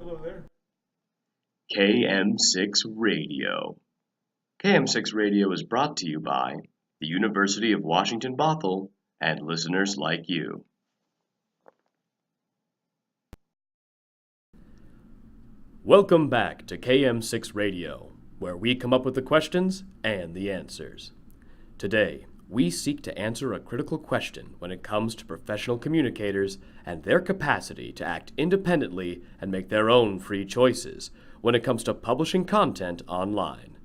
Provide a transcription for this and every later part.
Hello there. KM6 Radio. KM6 Radio is brought to you by the University of Washington Bothell and listeners like you. Welcome back to KM6 Radio, where we come up with the questions and the answers. Today, we seek to answer a critical question when it comes to professional communicators and their capacity to act independently and make their own free choices when it comes to publishing content online.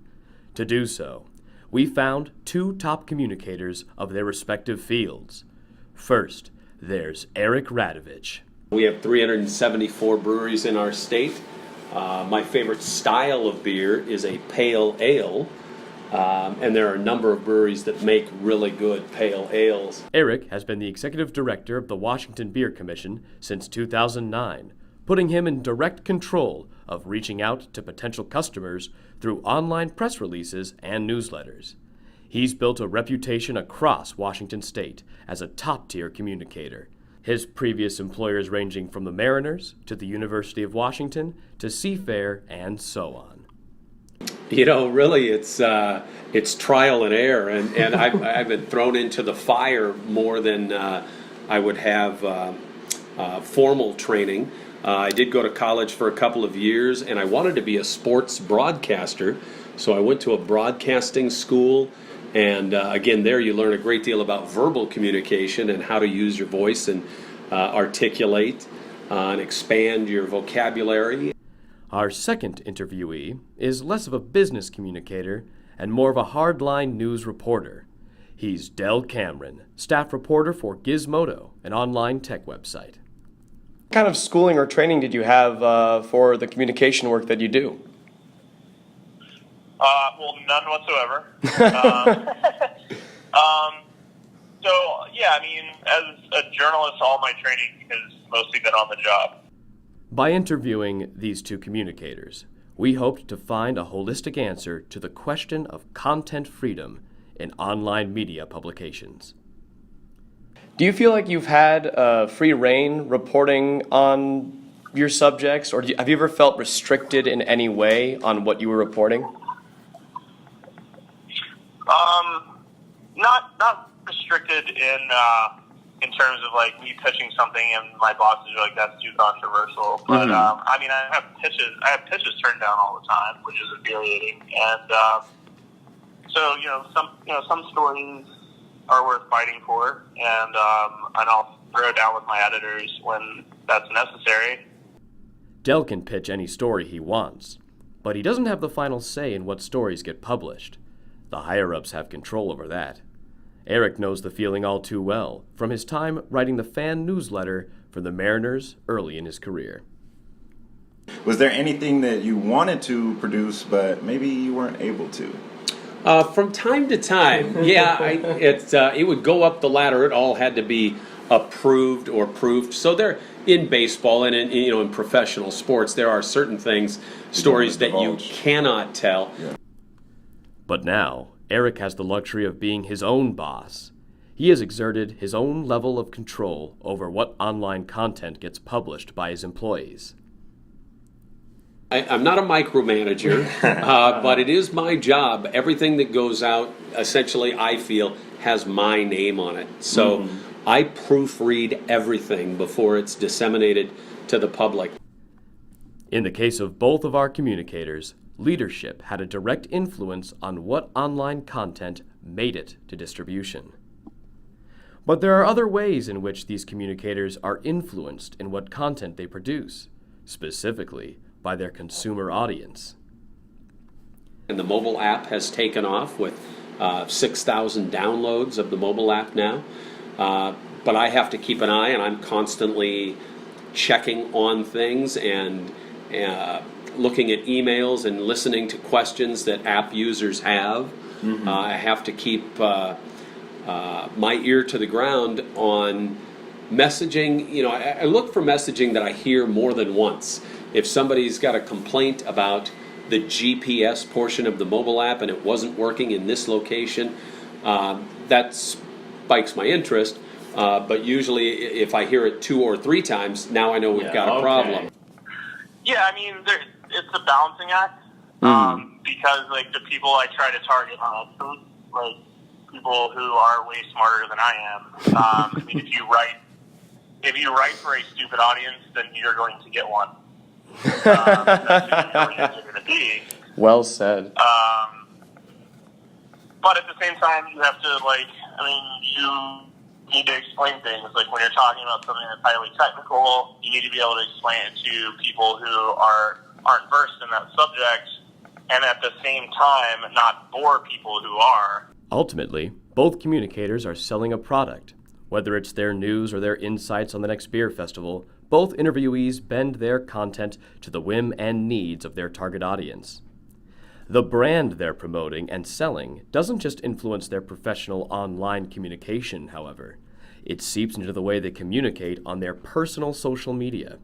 To do so, we found two top communicators of their respective fields. First, there's Eric Radovich. We have 374 breweries in our state. My favorite style of beer is a pale ale, and there are a number of breweries that make really good pale ales. Eric has been the executive director of the Washington Beer Commission since 2009, putting him in direct control of reaching out to potential customers through online press releases and newsletters. He's built a reputation across Washington state as a top-tier communicator. His previous employers ranging from the Mariners to the University of Washington to Seafair and so on. You know, really, it's trial and error, and I've been thrown into the fire more than I would have formal training. I did go to college for a couple of years, and I wanted to be a sports broadcaster, so I went to a broadcasting school. And again, there you learn a great deal about verbal communication and how to use your voice and articulate and expand your vocabulary. Our second interviewee is less of a business communicator and more of a hardline news reporter. He's Del Cameron, staff reporter for Gizmodo, an online tech website. What kind of schooling or training did you have for the communication work that you do? Well, none whatsoever. I mean, as a journalist, all my training has mostly been on the job. By interviewing these two communicators, we hoped to find a holistic answer to the question of content freedom in online media publications. Do you feel like you've had free reign reporting on your subjects, or have you ever felt restricted in any way on what you were reporting? Not restricted in terms of like me pitching something and my bosses are like, that's too controversial. But I mean, I have pitches turned down all the time, which is infuriating. And so some stories are worth fighting for, and I'll throw it down with my editors when that's necessary. Del can pitch any story he wants, but he doesn't have the final say in what stories get published. The higher-ups have control over that. Eric knows the feeling all too well from his time writing the fan newsletter for the Mariners early in his career. Was there anything that you wanted to produce, but maybe you weren't able to? From time to time, yeah, it would go up the ladder. It all had to be approved or proved. So there, in baseball and in professional sports, there are certain things, stories that you cannot tell. Yeah. But now, Eric has the luxury of being his own boss. He has exerted his own level of control over what online content gets published by his employees. I'm not a micromanager, but it is my job. Everything that goes out, essentially, I feel, has my name on it. So I proofread everything before it's disseminated to the public. In the case of both of our communicators, leadership had a direct influence on what online content made it to distribution. But there are other ways in which these communicators are influenced in what content they produce, specifically by their consumer audience. And the mobile app has taken off with 6,000 downloads of the mobile app now. But I have to keep an eye, and I'm constantly checking on things and looking at emails and listening to questions that app users have. I have to keep my ear to the ground on messaging. I look for messaging that I hear more than once. If somebody's got a complaint about the GPS portion of the mobile app and it wasn't working in this location, that spikes my interest. But usually if I hear it 2 or 3 times, now I know we've got a problem. Yeah, I mean, it's a balancing act. Because like the people I try to target are like people who are way smarter than I am. I mean, if you write for a stupid audience, then you're going to get one. That's who your audience are going to be. Well said. But at the same time, you have to you need to explain things. Like when you're talking about something that's highly technical, you need to be able to explain it to people who aren't versed in that subject, and at the same time, not bore people who are. Ultimately, both communicators are selling a product. Whether it's their news or their insights on the next beer festival, both interviewees bend their content to the whim and needs of their target audience. The brand they're promoting and selling doesn't just influence their professional online communication, however. It seeps into the way they communicate on their personal social media.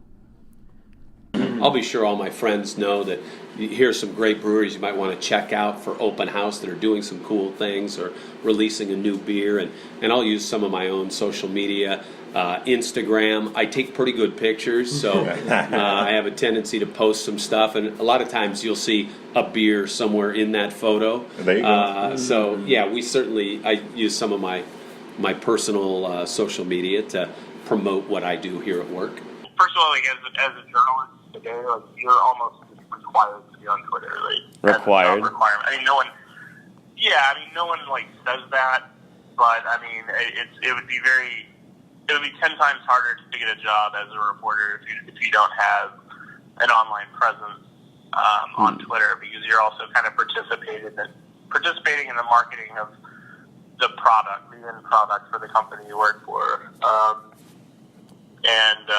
I'll be sure all my friends know that here's some great breweries you might want to check out for open house that are doing some cool things or releasing a new beer. And I'll use some of my own social media. Instagram, I take pretty good pictures, so I have a tendency to post some stuff. And a lot of times you'll see a beer somewhere in that photo. There you go. So, yeah, I use some of my personal social media to promote what I do here at work. First of all, like as a journalist today, like you're almost required to be on Twitter. Like Required. Requirement. I mean, no one. Yeah, I mean, no one like says that, but I mean, it would be 10 times harder to get a job as a reporter if you don't have an online presence on Twitter, because you're also kind of participating in the marketing of the product, the end product for the company you work for. And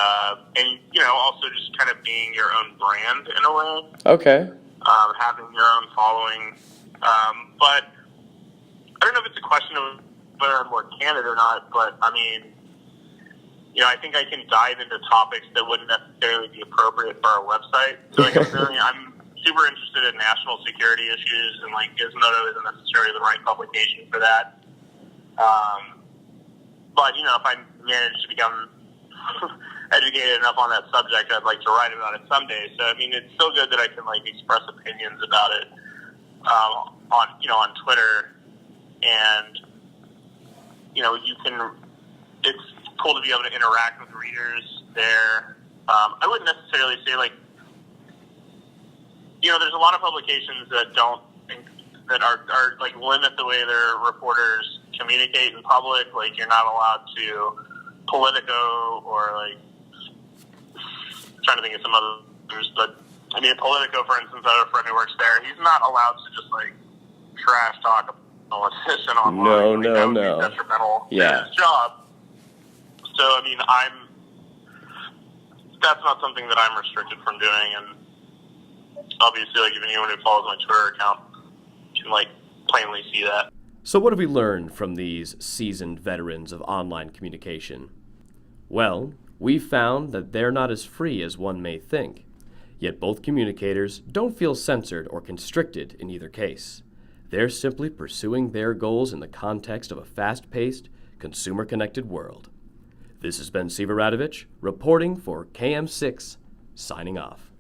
also just kind of being your own brand in a way. Okay. Having your own following. But I don't know if it's a question of whether I'm more candid or not, but I mean, I think I can dive into topics that wouldn't necessarily be appropriate for our website. So I'm super interested in national security issues, and like Gizmodo isn't necessarily the right publication for that. But if I manage to become educated enough on that subject, I'd like to write about it someday. So I mean, it's still good that I can like express opinions about it on Twitter, and it's cool to be able to interact with readers there. I wouldn't necessarily say there's a lot of publications that are like limit the way their reporters communicate in public. Like you're not allowed to Politico or like I'm trying to think of some others, but I mean Politico, for instance, I have a friend who works there. He's not allowed to just like trash talk a politician online. That would be detrimental to his job. So I mean, that's not something that I'm restricted from doing, and obviously, like if anyone who follows my Twitter account can like plainly see that. So what have we learned from these seasoned veterans of online communication? Well, we found that they're not as free as one may think. Yet both communicators don't feel censored or constricted in either case. They're simply pursuing their goals in the context of a fast-paced, consumer-connected world. This has been Siva Radovich, reporting for KM6, signing off.